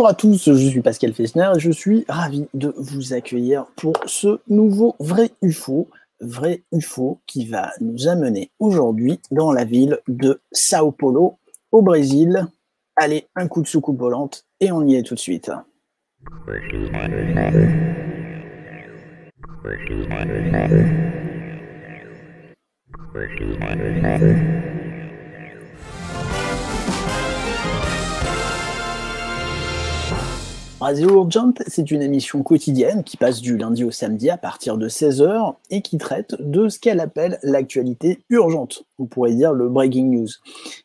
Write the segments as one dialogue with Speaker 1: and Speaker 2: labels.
Speaker 1: Bonjour à tous, je suis Pascal Fechner et je suis ravi de vous accueillir pour ce nouveau Vrai UFO qui va nous amener aujourd'hui dans la ville de Sao Paulo, au Brésil. Allez, un coup de soucoupe volante et on y est tout de suite. Radio Urgent, c'est une émission quotidienne qui passe du lundi au samedi à partir de 16 h et qui traite de ce qu'elle appelle l'actualité urgente. On pourrait dire le breaking news.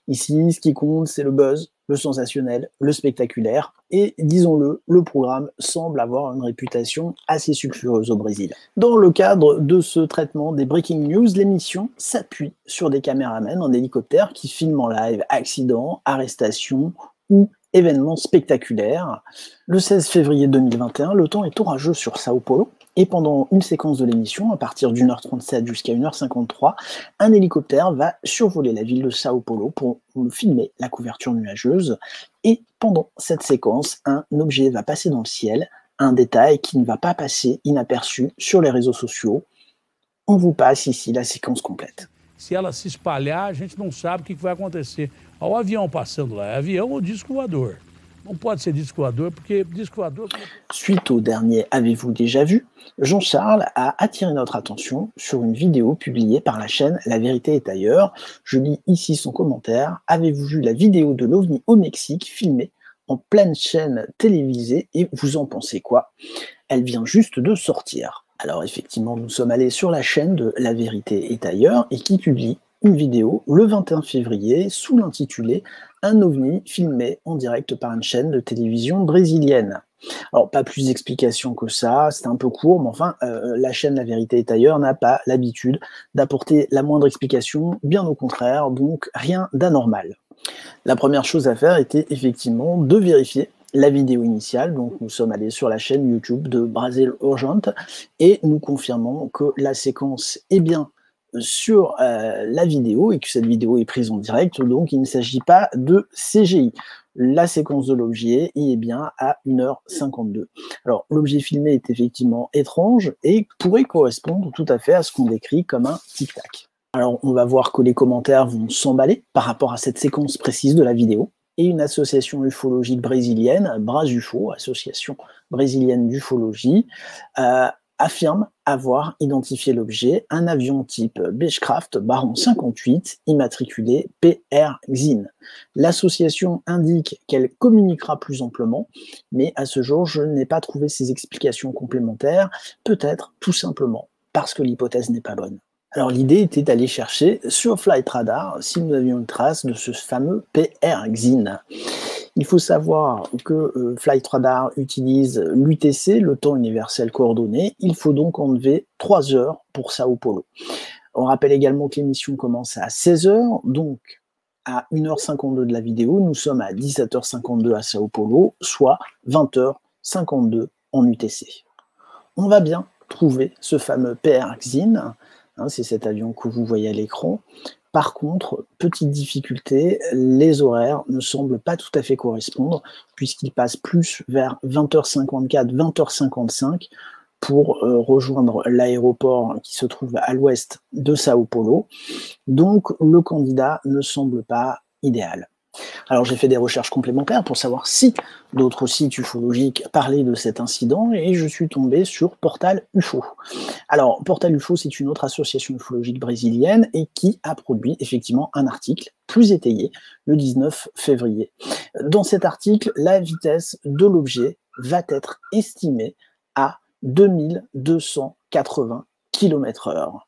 Speaker 1: Ici, ce qui compte, c'est le buzz, le sensationnel, le spectaculaire et, disons-le, le programme semble avoir une réputation assez sulfureuse au Brésil. Dans le cadre de ce traitement des breaking news, l'émission s'appuie sur des caméramans en hélicoptère qui filment en live accidents, arrestations ou événements spectaculaires. Le 16 février 2021, le temps est orageux sur Sao Paulo et pendant une séquence de l'émission, à partir d'1h37 jusqu'à 1h53, un hélicoptère va survoler la ville de Sao Paulo pour filmer la couverture nuageuse et pendant cette séquence, un objet va passer dans le ciel, un détail qui ne va pas passer inaperçu sur les réseaux sociaux. On vous passe ici la séquence complète.
Speaker 2: Se ela se espalhar, a gente não sabe o que vai acontecer. Olha o avião passando lá, é avião ou disco voador? Não pode ser disco voador, porque disco voador...
Speaker 1: Suite au dernier Avez-vous déjà vu, Jean-Charles a attiré notre attention sur une vidéo publiée par la chaîne La Vérité est ailleurs. Je lis ici son commentaire. Avez-vous vu la vidéo de l'OVNI au Mexique filmée en pleine chaîne télévisée et vous en pensez quoi? Elle vient juste de sortir. Alors effectivement, nous sommes allés sur la chaîne de La Vérité est ailleurs et qui publie une vidéo le 21 février sous l'intitulé « Un ovni filmé en direct par une chaîne de télévision brésilienne ». Alors pas plus d'explications que ça, c'est un peu court, mais enfin, la chaîne La Vérité est ailleurs n'a pas l'habitude d'apporter la moindre explication, bien au contraire, donc rien d'anormal. La première chose à faire était effectivement de vérifier la vidéo initiale, donc nous sommes allés sur la chaîne YouTube de Brasil Urgent et nous confirmons que la séquence est bien sur la vidéo et que cette vidéo est prise en direct, donc il ne s'agit pas de CGI. La séquence de l'objet y est bien à 1h52. Alors l'objet filmé est effectivement étrange et pourrait correspondre tout à fait à ce qu'on décrit comme un tic-tac. Alors on va voir que les commentaires vont s'emballer par rapport à cette séquence précise de la vidéo. Et une association ufologique brésilienne, BRASUFO, association brésilienne d'ufologie, affirme avoir identifié l'objet, un avion type Beechcraft Baron 58, immatriculé PR-XIN. L'association indique qu'elle communiquera plus amplement, mais à ce jour, je n'ai pas trouvé ces explications complémentaires, peut-être tout simplement parce que l'hypothèse n'est pas bonne. Alors l'idée était d'aller chercher sur Flight Radar si nous avions une trace de ce fameux PR-XIN. Il faut savoir que Flight Radar utilise l'UTC, le temps universel coordonné. Il faut donc enlever 3 heures pour Sao Paulo. On rappelle également que l'émission commence à 16 h, donc à 1h52 de la vidéo, nous sommes à 17h52 à Sao Paulo, soit 20h52 en UTC. On va bien trouver ce fameux PR-XIN. C'est cet avion que vous voyez à l'écran. Par contre, petite difficulté, les horaires ne semblent pas tout à fait correspondre, puisqu'ils passent plus vers 20h54, 20h55 pour rejoindre l'aéroport qui se trouve à l'ouest de Sao Paulo. Donc, le candidat ne semble pas idéal. Alors j'ai fait des recherches complémentaires pour savoir si d'autres sites ufologiques parlaient de cet incident et je suis tombé sur Portal UFO. Alors Portal UFO, c'est une autre association ufologique brésilienne et qui a produit effectivement un article plus étayé le 19 février. Dans cet article, la vitesse de l'objet va être estimée à 2280 km/h.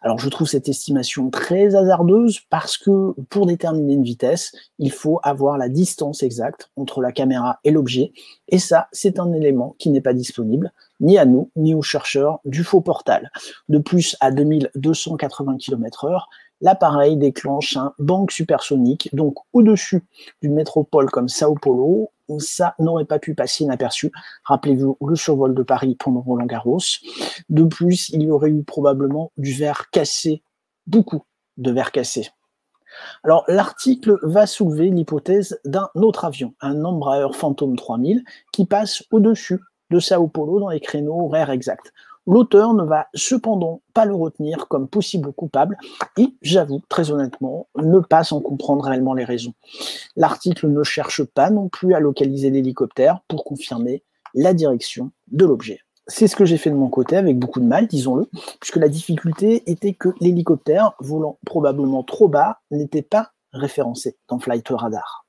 Speaker 1: Alors je trouve cette estimation très hasardeuse parce que pour déterminer une vitesse, il faut avoir la distance exacte entre la caméra et l'objet, et ça, c'est un élément qui n'est pas disponible ni à nous, ni aux chercheurs du faux portal. De plus, à 2280 km/h, l'appareil déclenche un bang supersonique, donc au-dessus d'une métropole comme Sao Paulo, ça n'aurait pas pu passer inaperçu. Rappelez-vous le survol de Paris pendant Roland-Garros. De plus, il y aurait eu probablement du verre cassé, beaucoup de verre cassé. Alors, l'article va soulever l'hypothèse d'un autre avion, un Embraer Phantom 3000, qui passe au-dessus de Sao Paulo dans les créneaux horaires exacts. L'auteur ne va cependant pas le retenir comme possible coupable et, j'avoue très honnêtement, ne pas s'en comprendre réellement les raisons. L'article ne cherche pas non plus à localiser l'hélicoptère pour confirmer la direction de l'objet. C'est ce que j'ai fait de mon côté, avec beaucoup de mal, disons-le, puisque la difficulté était que l'hélicoptère, volant probablement trop bas, n'était pas référencé dans Flight Radar.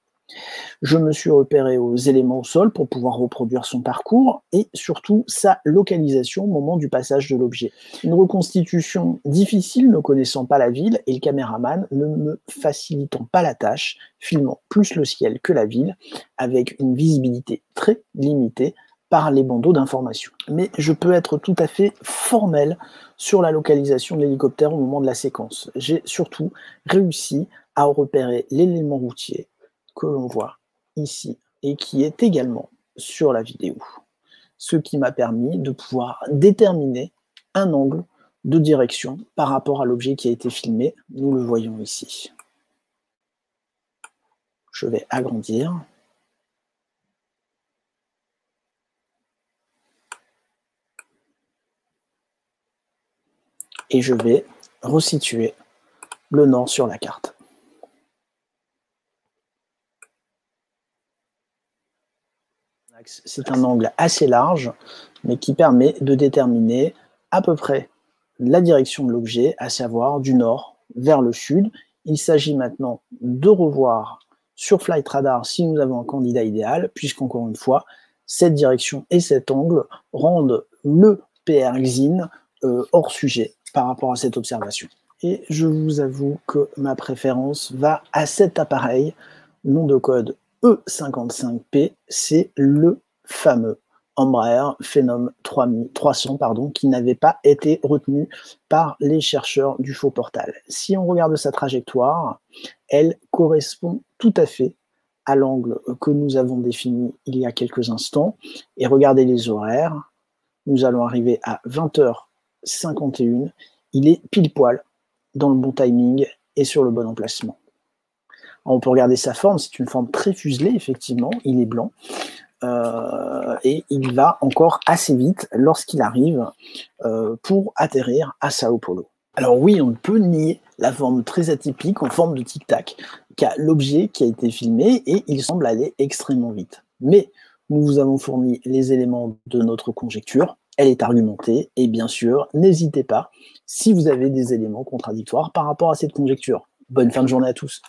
Speaker 1: Je me suis repéré aux éléments au sol pour pouvoir reproduire son parcours et surtout sa localisation au moment du passage de l'objet. Une reconstitution difficile ne connaissant pas la ville et le caméraman ne me facilitant pas la tâche, filmant plus le ciel que la ville, avec une visibilité très limitée par les bandeaux d'information. Mais je peux être tout à fait formel sur la localisation de l'hélicoptère au moment de la séquence. J'ai surtout réussi à repérer l'élément routier que l'on voit ici et qui est également sur la vidéo. Ce qui m'a permis de pouvoir déterminer un angle de direction par rapport à l'objet qui a été filmé. Nous le voyons ici. Je vais agrandir. Et je vais resituer le nord sur la carte. C'est un angle assez large, mais qui permet de déterminer à peu près la direction de l'objet, à savoir du nord vers le sud. Il s'agit maintenant de revoir sur Flight Radar si nous avons un candidat idéal, puisqu'encore une fois, cette direction et cet angle rendent le PRXIN hors sujet par rapport à cette observation. Et je vous avoue que ma préférence va à cet appareil, nom de code E55P, c'est le fameux Embraer Phenom 300 qui n'avait pas été retenu par les chercheurs du faux portal. Si on regarde sa trajectoire, elle correspond tout à fait à l'angle que nous avons défini il y a quelques instants. Et regardez les horaires, nous allons arriver à 20h51, il est pile poil dans le bon timing et sur le bon emplacement. Alors on peut regarder sa forme, c'est une forme très fuselée, effectivement, il est blanc, et il va encore assez vite lorsqu'il arrive pour atterrir à Sao Paulo. Alors oui, on ne peut nier la forme très atypique en forme de tic-tac qu'a l'objet qui a été filmé et il semble aller extrêmement vite. Mais nous vous avons fourni les éléments de notre conjecture, elle est argumentée et bien sûr, n'hésitez pas si vous avez des éléments contradictoires par rapport à cette conjecture. Bonne fin de journée à tous.